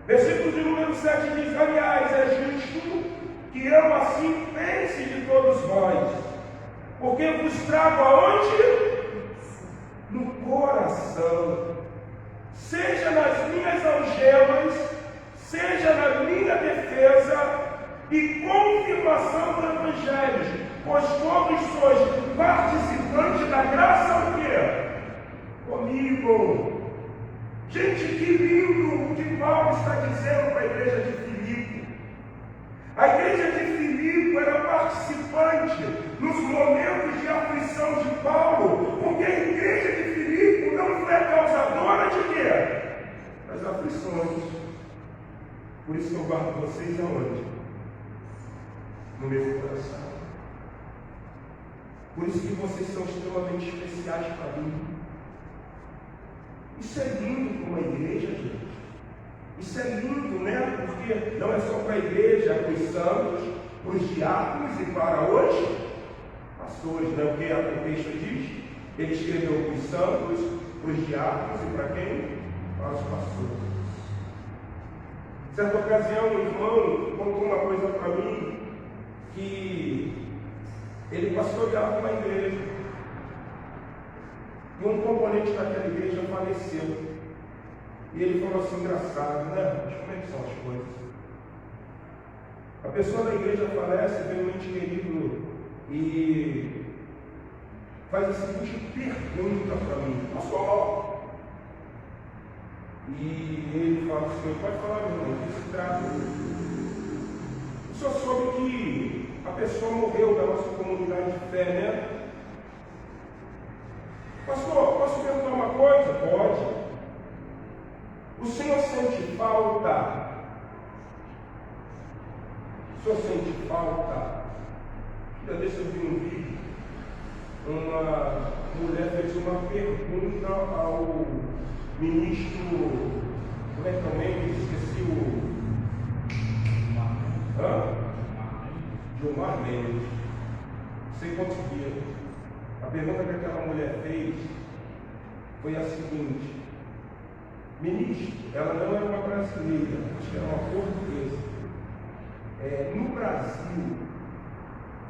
Versículo de número 7 diz: aliás, é justo que eu assim pense de todos vós, porque vos trago aonde? No coração. Seja nas minhas algemas, seja na minha defesa e confirmação do Evangelho, pois todos sois participantes da graça o quê? Comigo. Gente, que lindo o que Paulo está dizendo para a igreja de Filipe. A igreja de Filipe era participante nos momentos de aflição de Paulo, porque a igreja de Filipe não foi a causadora de quê? Das aflições. Por isso que eu guardo vocês aonde? No meu coração. Por isso que vocês são extremamente especiais para mim. Isso é lindo para uma igreja, gente. Isso é lindo, né? Porque não é só para a igreja, para os santos, para os diáconos e para os pastores, né? O que o texto diz? Ele escreveu para os santos, para os diáconos e para quem? Para os pastores. Certa ocasião, um irmão contou uma coisa para mim, que ele pastoreava uma igreja. E um componente daquela igreja faleceu. E ele falou assim: engraçado, né? Mas como é que são as coisas? A pessoa da igreja falece, vem um ente querido e faz a seguinte pergunta para mim: pastor. E ele fala assim: pode falar, meu irmão, o que se trata? O senhor soube que a pessoa morreu da nossa comunidade de fé, né? Pastor, posso perguntar uma coisa? Pode. O senhor sente falta O senhor sente falta? Já deixa eu ver um vídeo. Uma mulher fez uma pergunta ao ministro, como é que é o nome? Esqueci o... Gilmar Mendes. Sei quantos dias. A pergunta que aquela mulher fez foi a seguinte: ministro, ela não era uma brasileira, acho que era uma portuguesa. No Brasil,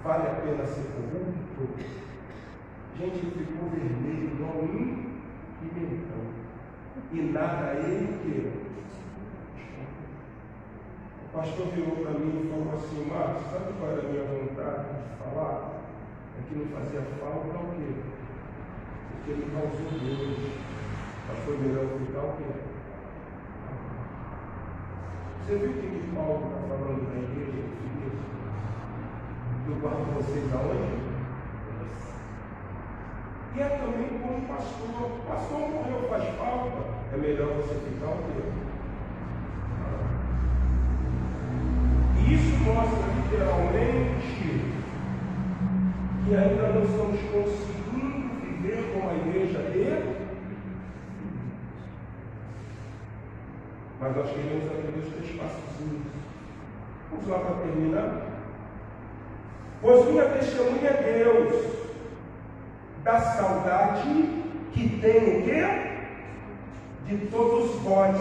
vale a pena ser corrupto? Gente, ele ficou vermelho, igual um pimentão. E nada ele que. O pastor virou para mim e falou assim: Marcos, sabe qual era a minha vontade de falar? É que não fazia falta o quê? Porque ele causou Deus. Mas foi melhor ficar o quê? Você viu o que Paulo está falando na igreja de Filipe? Eu guardo vocês aonde? E é também como pastor. O pastor morreu, faz falta. É melhor você ficar o quê? E isso mostra literalmente que ainda não estamos conseguindo viver como a igreja dele. Mas nós queremos aprender os 3 passos. Vamos lá para terminar. Pois minha testemunha é Deus da saudade que tem o quê? De todos vós.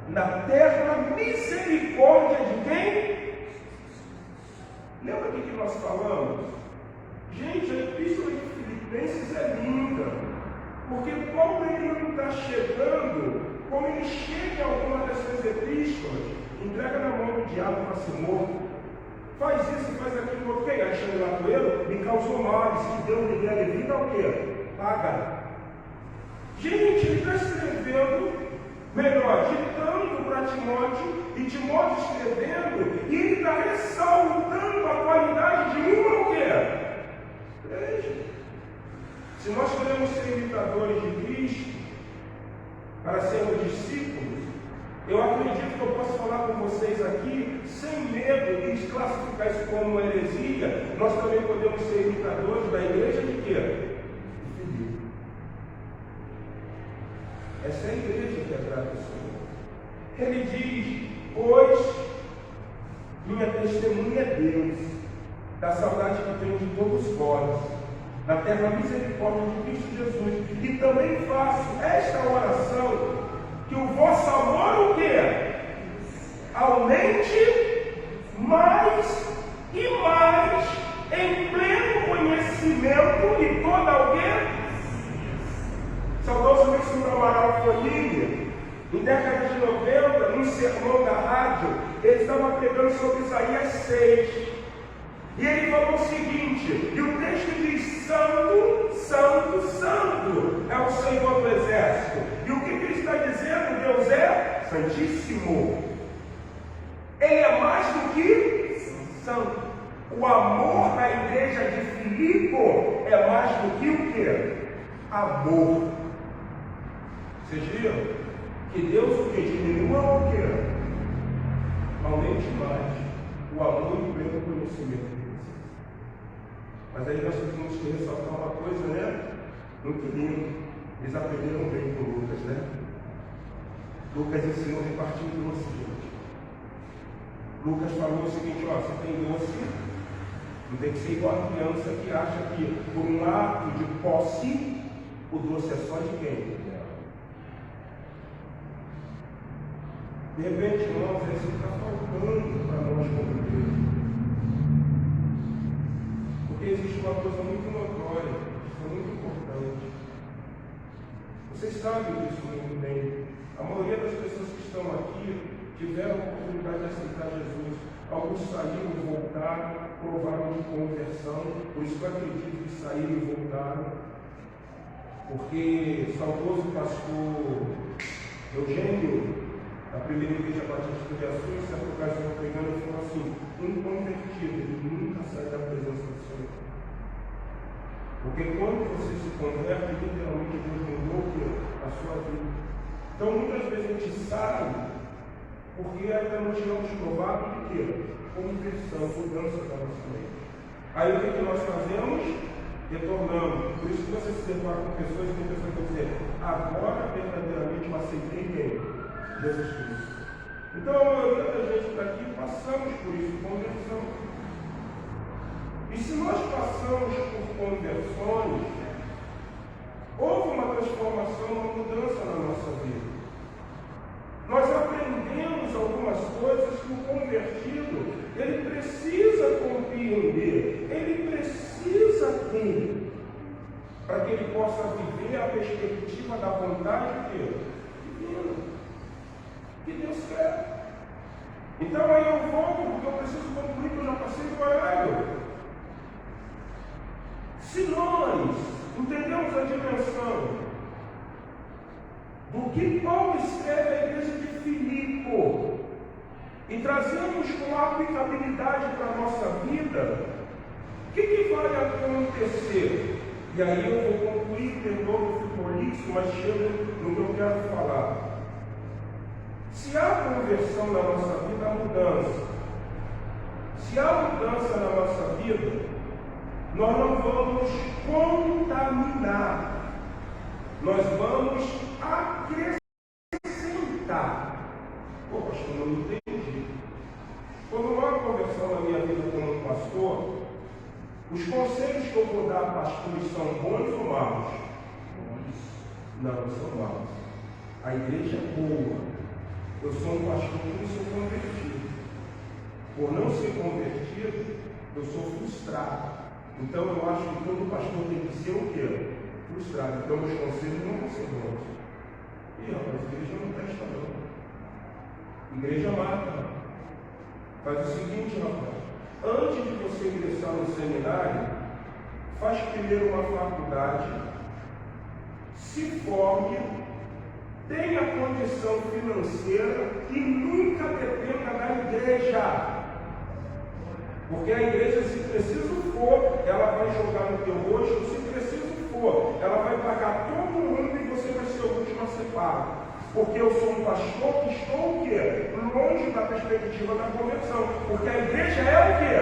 Na terra, misericórdia de quem? Lembra do que nós falamos? Gente, a epístola de Filipenses é linda. Porque Paulo ele não está chegando, como ele chega em alguma das suas epístolas, entrega na mão do diabo para ser morto. Faz isso, faz aquilo, outro. Quem achando lá com ele, me causou mal, se Deus me der vida, o quê? Paga. Gente, ele está escrevendo, melhor, ditando para Timóteo, e Timóteo escrevendo, e ele está ressaltando a qualidade de uma o quê? Igreja. Se nós queremos ser imitadores de Cristo, para sermos discípulos, eu acredito que eu posso falar com vocês aqui, sem medo de desclassificar isso como uma heresia. Nós também podemos ser imitadores da igreja de quê? De Filipe. Essa é a igreja que agrada o Senhor. Ele diz: pois minha testemunha é Deus, da saudade que tenho de todos vós, na terra misericórdia de Cristo Jesus. E também faço esta oração, que o vosso amor o quê? Aumente mais e mais em pleno conhecimento de toda alguém. Saudoso Luiz Amaral Folhinha, em década de 90, num sermão da rádio, ele estava pregando sobre Isaías 6. E ele falou o seguinte, e o texto diz: Santo, Santo, Santo é o Senhor do Exército. E o que ele está dizendo? Deus é Santíssimo. Ele é mais do que santo. O amor da igreja de Filipe é mais do que o quê? Amor. Vocês viram? Que Deus o que? Diminua o quê? Aumente mais o amor e o pleno conhecimento. Mas aí nós temos que ressaltar uma coisa, né? Muito lindo. Eles aprenderam bem com Lucas, né? Lucas ensinou a repartir o doce, gente. Lucas falou o seguinte: ó, você tem doce, não tem que ser igual a criança que acha que por um ato de posse, o doce é só de quem? De repente, irmãos, é isso que está faltando para nós como igreja. Porque existe uma coisa muito notória, isso é muito importante. Vocês sabem disso muito bem. A maioria das pessoas que estão aqui tiveram a oportunidade de aceitar Jesus. Alguns saíram e voltaram, provaram de conversão, por isso que eu acredito que saíram e voltaram. Porque o saudoso pastor Eugênio, da primeira igreja batista de Açúcar, certa ocasião pregando, ele falou assim: um convertido, ele nunca sai da presença do Senhor. Porque quando você se converte, literalmente Deus mudou a sua vida. Então muitas vezes a gente sai Porque ainda não tínhamos provado de quê? Conversão, mudança da nossa mente. Aí o que nós fazemos? Retornamos. Por isso que você se depara com pessoas que tem pessoas que dizem, agora verdadeiramente eu aceitei quem? Jesus Cristo. Então a maioria da gente daqui passamos por isso, conversão. E se nós passamos por conversões, houve uma transformação, uma mudança na nossa vida. Nós aprendemos algumas coisas que o convertido, ele precisa compreender, ele precisa ter, para que ele possa viver a perspectiva da vontade divina, que Deus quer. Então aí eu volto, porque eu preciso concluir que eu já passei do horário. Se nós entendemos a dimensão do que Paulo escreve à igreja de Filipe e trazemos com aplicabilidade para a nossa vida, o que vai acontecer? E aí eu vou concluir, perdoa o prolixo, mas chego no que eu quero falar. Se há conversão na nossa vida, há mudança. Se há mudança na nossa vida, nós não vamos contaminar. Nós vamos acrescentar. Pô, pastor, não entendi. Quando não há conversão na minha vida como pastor, os conselhos que eu vou dar a pastores são bons ou maus? Não, são maus. A igreja é boa. Eu sou um pastor que não sou convertido. Por não ser convertido, eu sou frustrado. Então eu acho que todo pastor tem que ser o quê? Frustrado. Então meus conselhos não vão ser bons. E rapaz, a igreja não presta não. Igreja mata. Faz o seguinte, rapaz. Antes de você ingressar no seminário, faz primeiro uma faculdade, se forme, tenha condição financeira e nunca dependa da igreja. Porque a igreja, se preciso for, ela vai jogar no teu rosto, se preciso for, ela vai pagar todo mundo e você vai ser o último a ser pago. Porque eu sou um pastor que estou o quê? Longe da perspectiva da conversão. Porque a igreja é o quê?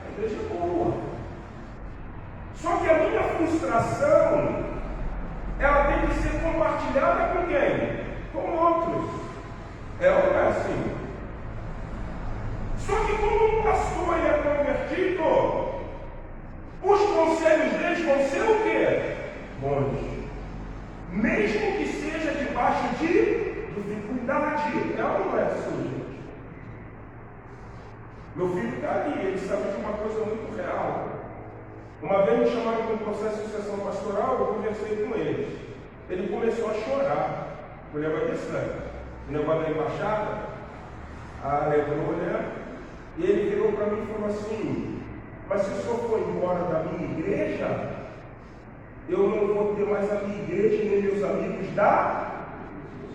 A igreja é boa. Só que a minha frustração, ela tem que ser compartilhada com quem? Com outros. É ou não é assim? Só que como um pastor ele é convertido, os conselhos deles vão ser o quê? Bons. Mesmo que seja debaixo de dificuldade. É ou não é assim, gente? Meu filho está ali, ele sabe de uma coisa muito real. Uma vez me chamaram para um processo de sucessão pastoral, eu conversei com eles. Ele começou a chorar. Eu lembro disso, né? O negócio da embaixada, aleluia, né? E ele virou para mim e falou assim: mas se o senhor for embora da minha igreja, eu não vou ter mais a minha igreja nem meus amigos da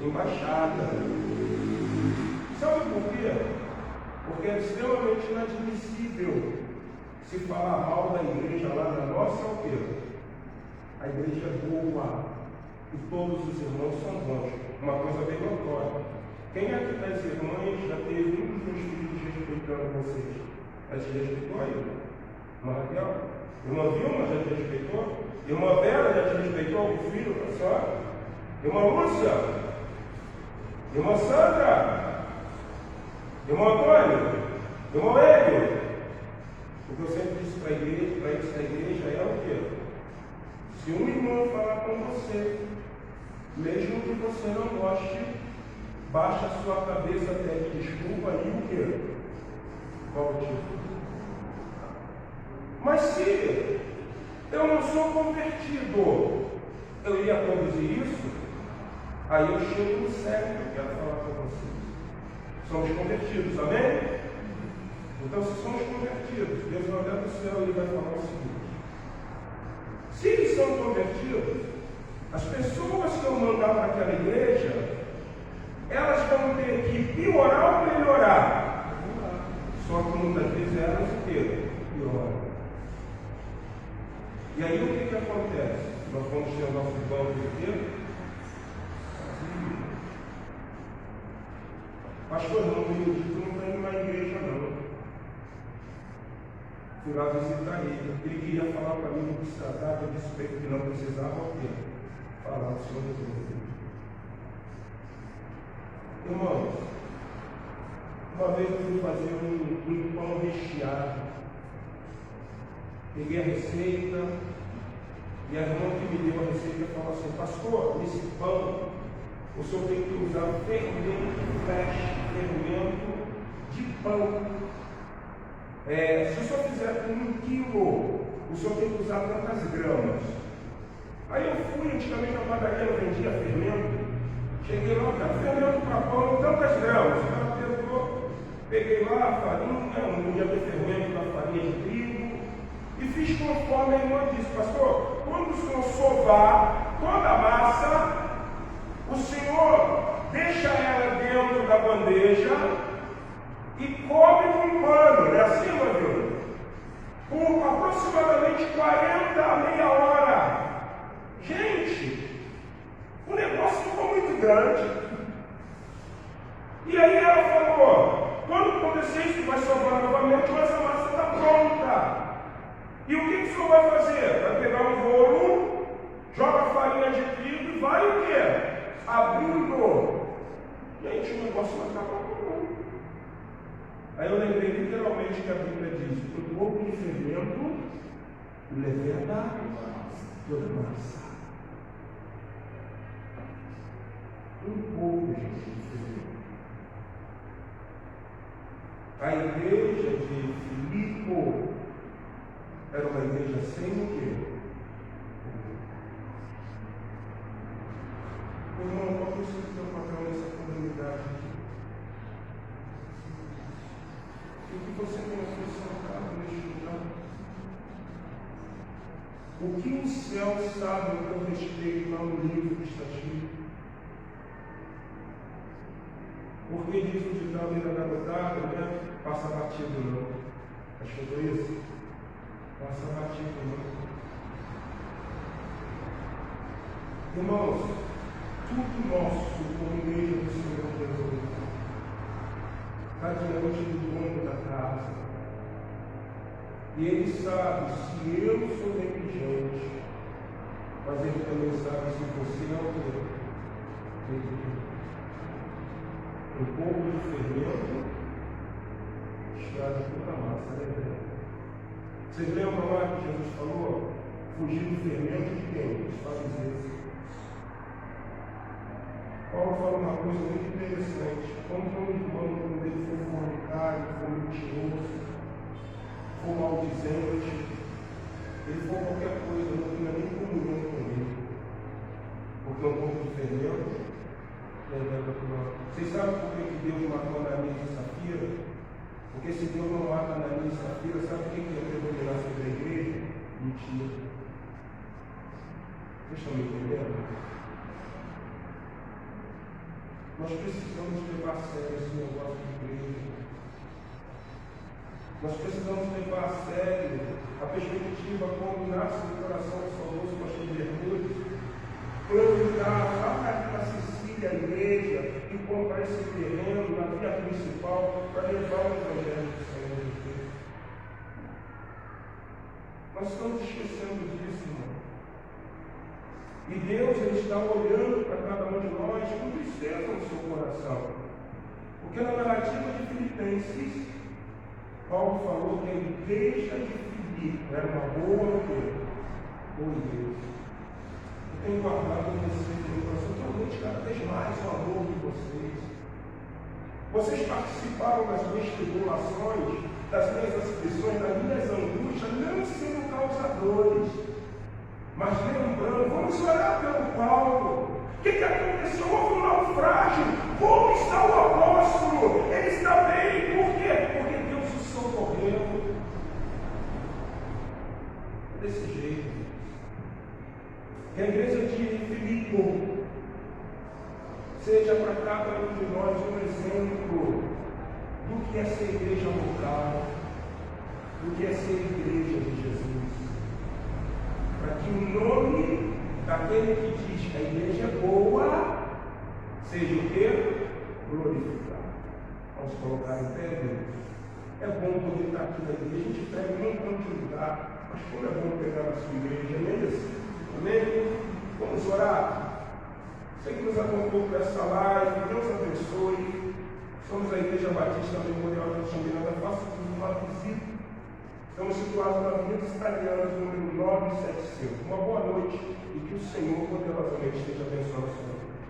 embaixada. Sabe por quê? Porque é extremamente inadmissível se falar mal da igreja lá na nossa o quê? A igreja é boa e todos os irmãos são bons. Uma coisa bem notória. Quem aqui das irmãs já teve um dos meus filhos respeitando vocês? Já te respeitou aí? Irmã Raquel? Irmã Vilma já te respeitou? Irmã Vera já te respeitou algum filho para a senhora? Irmã Lúcia? Irmã Sandra? Irmão Antônio? Irmão Hélio? O que eu sempre disse para a igreja, para eles da igreja é o quê? Se um irmão falar com você, mesmo que você não goste, baixa a sua cabeça, pede desculpa e o quê? Volte. Mas se eu não sou convertido, eu ia produzir isso? Aí eu chego no sério, eu quero falar com vocês. Somos convertidos, amém? Então, se somos convertidos, Deus vai olhar para o céu e ele vai falar o seguinte: se eles são convertidos, as pessoas que eu mandar para aquela igreja, elas vão ter que piorar ou melhorar? Só que muitas vezes elas o quê? Pioram. E aí o que acontece? Nós vamos ter o nosso banco inteiro. Pastor, não, Benedito não está indo na igreja, não. Fui lá visitar ele. Ele queria falar para mim, não precisava, eu disse para ele que não precisava o quê? Falar o Senhor Jesus. Irmãos, uma vez eu fui fazer um pão recheado. Peguei a receita e a irmã que me deu a receita falou assim: pastor, nesse pão o senhor tem que usar fermento fresh, fermento de pão. Se o senhor fizer com 1 quilo, o senhor tem que usar tantas gramas. Aí eu fui, antigamente a padaria não vendia fermento. Cheguei lá, cara, fermento para pão, tantas gramas. O cara pegou, peguei lá a farinha, não ia ter fermento na farinha de trigo, e fiz conforme a irmã disse: pastor, quando o senhor sovar toda a massa, o senhor deixa ela dentro da bandeja e come com um pano, não é assim, meu Deus? Por aproximadamente 40 a meia hora. Gente, o negócio ficou muito grande. E aí ela falou: quando acontecer isso, vai sobrar novamente, mas a massa está pronta. E o que o senhor vai fazer? Vai pegar um rolo, joga farinha de trigo e vai o quê? Abrindo. Gente, o negócio não acaba com. Aí eu lembrei literalmente que a Bíblia diz: um pouco de fermento leveda toda a massa. Um pouco, gente, de fermento. A igreja de Filipe era uma igreja sem o quê? Irmão, qual é o seu papel nessa comunidade aqui? O que você tem acrescentado neste lugar? O que o céu sabe a teu respeito lá no livro que está escrito? Porque diz o ditado aí da garotada, né? Passa batido não. Acho que foi isso? Passa batido não. Irmãos, tudo nosso como igreja do Senhor Jesus está diante do dono da casa. E ele sabe se eu sou negligente, mas ele também sabe se você é o quê? Um pouco de fermento estraga toda a massa, né? Vocês lembram lá que Jesus falou? Fugir do fermento de quem? Dos fariseus. Paulo fala uma coisa muito interessante. Quando um irmão, quando ele for fornicário, for mentiroso, for maldizente, ele for qualquer coisa, não tenha nem comunhão com ele. Porque um pouco de fermento leva para o. Vocês sabem por que Deus matou Ananias e Safira? Porque se Deus não mata Ananias e Safira, sabe o que ia predominar sobre a igreja? Mentira. Vocês estão me entendendo? Nós precisamos levar a sério esse negócio de igreja. Nós precisamos levar a sério a perspectiva como nasce no coração do saudoso pastor Mercúrio. Plantar lá na Sicília a igreja e comprar esse terreno na via principal para levar o evangelho do Senhor Jesus. Nós estamos esquecendo disso, irmão. E Deus ele está olhando para cada um de nós com tristeza no seu coração. Porque na narrativa de Filipenses, Paulo falou que a igreja de Filipe era uma boa igreja. Eu tenho guardado o receito no coração, realmente cada vez mais o amor de vocês. Vocês participaram das minhas tribulações, das minhas aflições, das minhas angústias, não sendo causadores. Mas lembrando, vamos orar pelo Paulo. O que aconteceu? Houve um naufrágio. Como está o apóstolo? Ele está bem. Por quê? Porque Deus o socorreu. Desse jeito. Que a igreja de Filipe seja para cada um de nós um exemplo do que é ser igreja local, do que é ser igreja de Jesus. Para que o nome daquele que diz que a igreja é boa seja o quê? Glorificado. Vamos colocar em pé, Deus. É bom poder estar aqui na igreja. A gente prega nem quanto lugar, mas como é bom pegar na sua igreja, não é isso? Amém? Vamos orar. Você que nos acompanhou por essa live, Deus abençoe. Somos a Igreja Batista Memorial de Xambinada. Faça-nos uma visita. Estamos situados na Avenida Italiana, número 975. Uma boa noite e que o Senhor poderosamente esteja abençoando a sua vida.